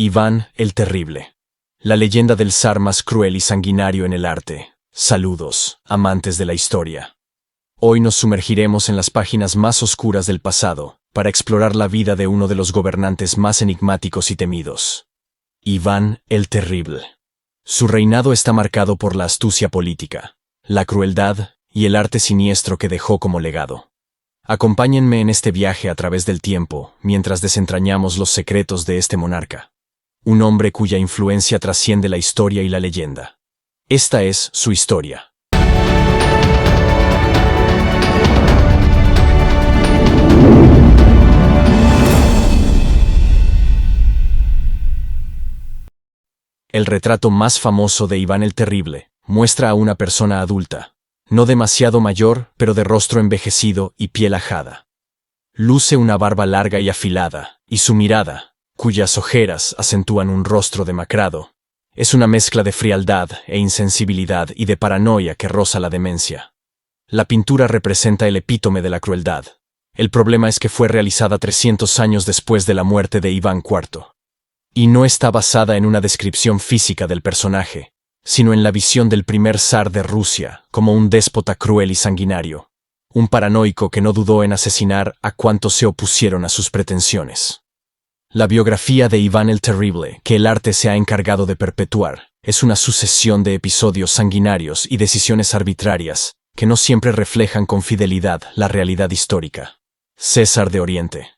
Iván el Terrible. La leyenda del zar más cruel y sanguinario en el arte. Saludos, amantes de la historia. Hoy nos sumergiremos en las páginas más oscuras del pasado, para explorar la vida de uno de los gobernantes más enigmáticos y temidos. Iván el Terrible. Su reinado está marcado por la astucia política, la crueldad y el arte siniestro que dejó como legado. Acompáñenme en este viaje a través del tiempo, mientras desentrañamos los secretos de este monarca. Un hombre cuya influencia trasciende la historia y la leyenda. Esta es su historia. El retrato más famoso de Iván el Terrible muestra a una persona adulta, no demasiado mayor, pero de rostro envejecido y piel ajada. Luce una barba larga y afilada, y su mirada, cuyas ojeras acentúan un rostro demacrado, es una mezcla de frialdad e insensibilidad y de paranoia que roza la demencia. La pintura representa el epítome de la crueldad. El problema es que fue realizada 300 años después de la muerte de Iván IV. Y no está basada en una descripción física del personaje, sino en la visión del primer zar de Rusia como un déspota cruel y sanguinario, un paranoico que no dudó en asesinar a cuantos se opusieron a sus pretensiones. La biografía de Iván el Terrible, que el arte se ha encargado de perpetuar, es una sucesión de episodios sanguinarios y decisiones arbitrarias que no siempre reflejan con fidelidad la realidad histórica. César de Oriente.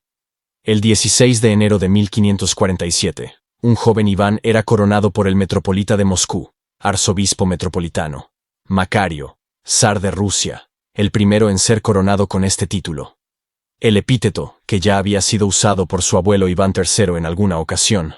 El 16 de enero de 1547, un joven Iván era coronado por el metropolita de Moscú, arzobispo metropolitano, Macario, zar de Rusia, el primero en ser coronado con este título. El epíteto, que ya había sido usado por su abuelo Iván III en alguna ocasión,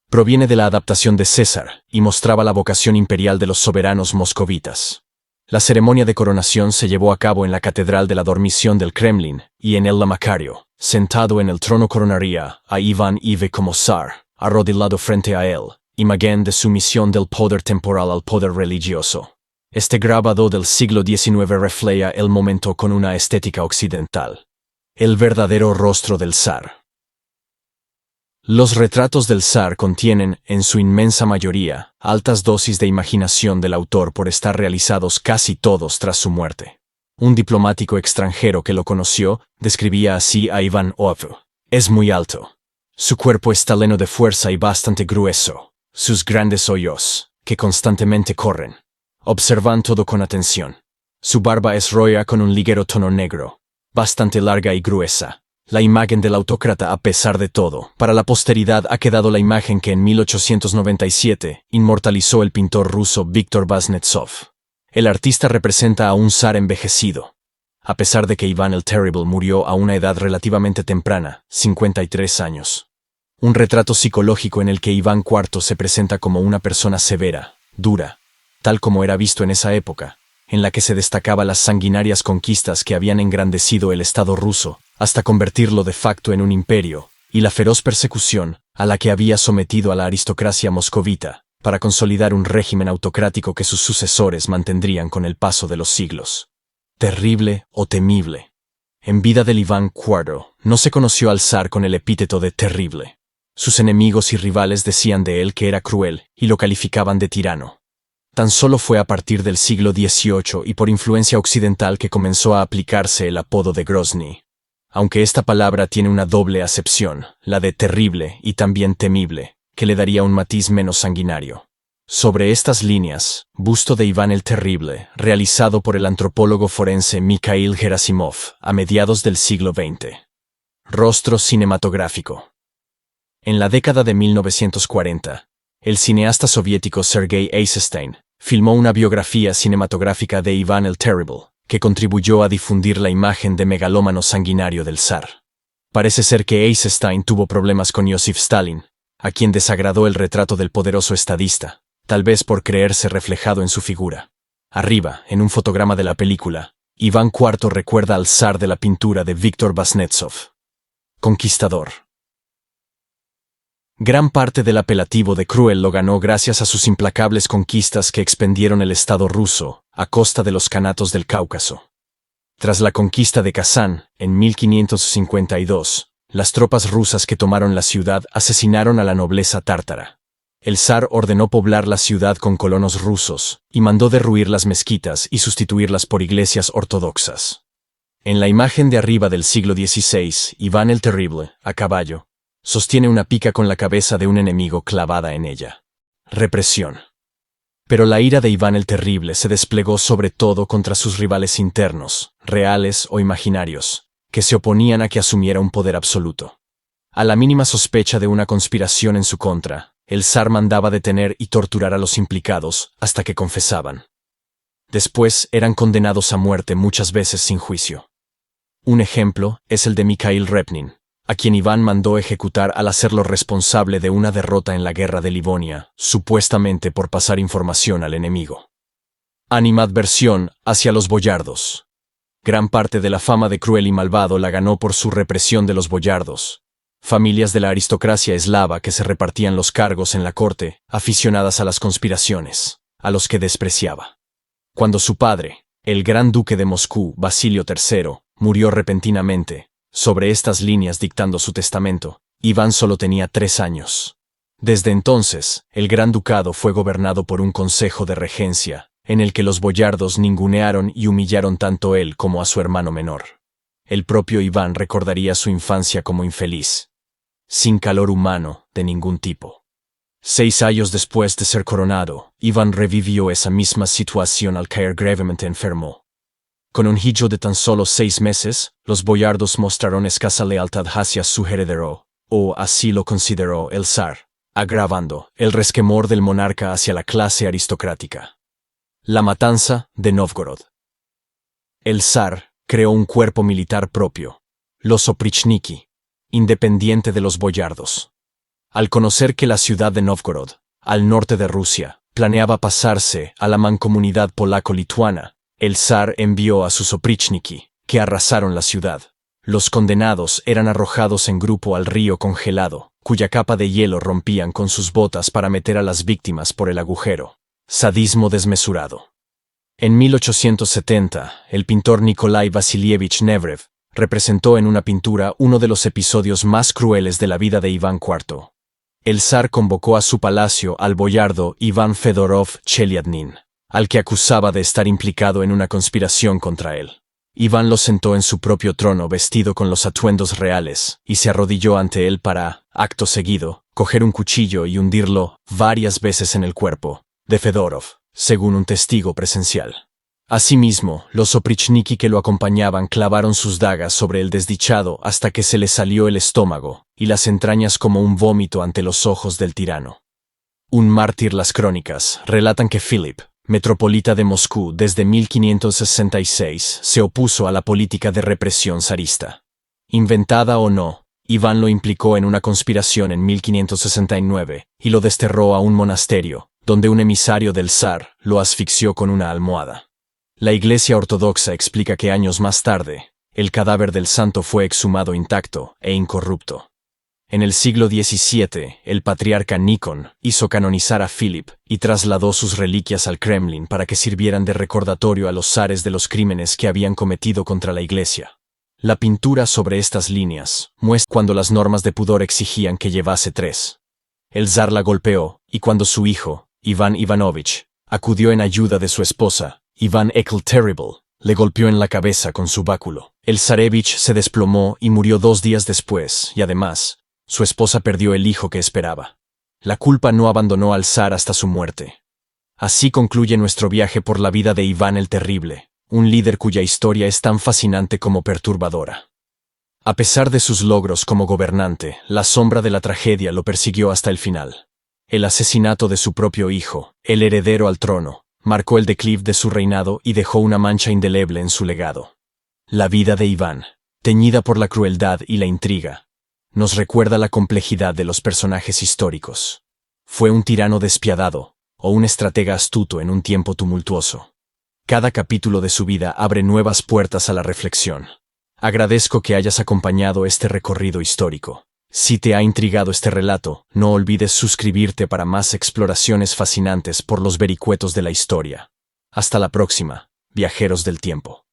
proviene de la adaptación de César y mostraba la vocación imperial de los soberanos moscovitas. La ceremonia de coronación se llevó a cabo en la Catedral de la Dormición del Kremlin, y en ella Macario, sentado en el trono, coronaría a Iván IV como zar, arrodillado frente a él, imagen de sumisión del poder temporal al poder religioso. Este grabado del siglo XIX refleja el momento con una estética occidental. El verdadero rostro del zar. Los retratos del zar contienen, en su inmensa mayoría, altas dosis de imaginación del autor por estar realizados casi todos tras su muerte. Un diplomático extranjero que lo conoció describía así a Iván IV. Es muy alto. Su cuerpo está lleno de fuerza y bastante grueso. Sus grandes ojos, que constantemente corren, observan todo con atención. Su barba es rubia con un ligero tono negro, bastante larga y gruesa. La imagen del autócrata, a pesar de todo, para la posteridad ha quedado la imagen que en 1897 inmortalizó el pintor ruso Víctor Vaznetsov. El artista representa a un zar envejecido. A pesar de que Iván el Terrible murió a una edad relativamente temprana, 53 años. Un retrato psicológico en el que Iván IV se presenta como una persona severa, dura, tal como era visto en esa época, en la que se destacaba las sanguinarias conquistas que habían engrandecido el Estado ruso, hasta convertirlo de facto en un imperio, y la feroz persecución a la que había sometido a la aristocracia moscovita, para consolidar un régimen autocrático que sus sucesores mantendrían con el paso de los siglos. Terrible o temible. En vida del Iván IV, no se conoció al zar con el epíteto de terrible. Sus enemigos y rivales decían de él que era cruel y lo calificaban de tirano. Tan solo fue a partir del siglo XVIII y por influencia occidental que comenzó a aplicarse el apodo de Grozny. Aunque esta palabra tiene una doble acepción, la de terrible y también temible, que le daría un matiz menos sanguinario. Sobre estas líneas, busto de Iván el Terrible, realizado por el antropólogo forense Mikhail Gerasimov a mediados del siglo XX. Rostro cinematográfico. En la década de 1940, el cineasta soviético Sergei Eisenstein filmó una biografía cinematográfica de Iván el Terrible, que contribuyó a difundir la imagen de megalómano sanguinario del zar. Parece ser que Eisenstein tuvo problemas con Joseph Stalin, a quien desagradó el retrato del poderoso estadista, tal vez por creerse reflejado en su figura. Arriba, en un fotograma de la película, Iván IV recuerda al zar de la pintura de Víctor Vaznetsov. Conquistador. Gran parte del apelativo de cruel lo ganó gracias a sus implacables conquistas que expendieron el Estado ruso a costa de los kanatos del Cáucaso. Tras la conquista de Kazán, en 1552, Las tropas rusas que tomaron la ciudad asesinaron a la nobleza tártara. El zar ordenó poblar la ciudad con colonos rusos y mandó derruir las mezquitas y sustituirlas por iglesias ortodoxas. En la imagen de arriba del siglo XVI, Iván el Terrible, a caballo, sostiene una pica con la cabeza de un enemigo clavada en ella. Represión. Pero la ira de Iván el Terrible se desplegó sobre todo contra sus rivales internos, reales o imaginarios, que se oponían a que asumiera un poder absoluto. A la mínima sospecha de una conspiración en su contra, el zar mandaba detener y torturar a los implicados hasta que confesaban. Después eran condenados a muerte muchas veces sin juicio. Un ejemplo es el de Mikhail Repnin, a quien Iván mandó ejecutar al hacerlo responsable de una derrota en la guerra de Livonia, supuestamente por pasar información al enemigo. Animadversión hacia los boyardos. Gran parte de la fama de cruel y malvado la ganó por su represión de los boyardos, familias de la aristocracia eslava que se repartían los cargos en la corte, aficionadas a las conspiraciones, a los que despreciaba. Cuando su padre, el gran duque de Moscú, Basilio III, murió repentinamente, sobre estas líneas dictando su testamento, Iván solo tenía 3 años. Desde entonces, el gran ducado fue gobernado por un consejo de regencia, en el que los boyardos ningunearon y humillaron tanto él como a su hermano menor. El propio Iván recordaría su infancia como infeliz, sin calor humano de ningún tipo. 6 años después de ser coronado, Iván revivió esa misma situación al caer gravemente enfermo. Con un hijo de tan solo 6 meses, los boyardos mostraron escasa lealtad hacia su heredero, o así lo consideró el zar, agravando el resquemor del monarca hacia la clase aristocrática. La matanza de Novgorod. El zar creó un cuerpo militar propio, los oprichniki, independiente de los boyardos. Al conocer que la ciudad de Novgorod, al norte de Rusia, planeaba pasarse a la mancomunidad polaco-lituana, el zar envió a sus oprichniki, que arrasaron la ciudad. Los condenados eran arrojados en grupo al río congelado, cuya capa de hielo rompían con sus botas para meter a las víctimas por el agujero. Sadismo desmesurado. En 1870, el pintor Nikolai Vasilievich Nevrev representó en una pintura uno de los episodios más crueles de la vida de Iván IV. El zar convocó a su palacio al boyardo Iván Fedorov Chelyadnin, al que acusaba de estar implicado en una conspiración contra él. Iván lo sentó en su propio trono vestido con los atuendos reales y se arrodilló ante él para, acto seguido, coger un cuchillo y hundirlo varias veces en el cuerpo de Fedorov, según un testigo presencial. Asimismo, los oprichniki que lo acompañaban clavaron sus dagas sobre el desdichado hasta que se le salió el estómago y las entrañas como un vómito ante los ojos del tirano. Un mártir. Las crónicas relatan que Philip, metropolita de Moscú desde 1566, se opuso a la política de represión zarista. Inventada o no, Iván lo implicó en una conspiración en 1569 y lo desterró a un monasterio, donde un emisario del zar lo asfixió con una almohada. La Iglesia Ortodoxa explica que años más tarde, el cadáver del santo fue exhumado intacto e incorrupto. En el siglo XVII, el patriarca Nikon hizo canonizar a Philip y trasladó sus reliquias al Kremlin para que sirvieran de recordatorio a los zares de los crímenes que habían cometido contra la Iglesia. La pintura sobre estas líneas muestra cuando las normas de pudor exigían que llevase 3. El zar la golpeó, y cuando su hijo, Iván Ivanovich, acudió en ayuda de su esposa, Iván el Terrible, le golpeó en la cabeza con su báculo. El zarevich se desplomó y murió 2 días después, y además, su esposa perdió el hijo que esperaba. La culpa no abandonó al zar hasta su muerte. Así concluye nuestro viaje por la vida de Iván el Terrible, un líder cuya historia es tan fascinante como perturbadora. A pesar de sus logros como gobernante, la sombra de la tragedia lo persiguió hasta el final. El asesinato de su propio hijo, el heredero al trono, marcó el declive de su reinado y dejó una mancha indeleble en su legado. La vida de Iván, teñida por la crueldad y la intriga, nos recuerda la complejidad de los personajes históricos. Fue un tirano despiadado, o un estratega astuto en un tiempo tumultuoso. Cada capítulo de su vida abre nuevas puertas a la reflexión. Agradezco que hayas acompañado este recorrido histórico. Si te ha intrigado este relato, no olvides suscribirte para más exploraciones fascinantes por los vericuetos de la historia. Hasta la próxima, viajeros del tiempo.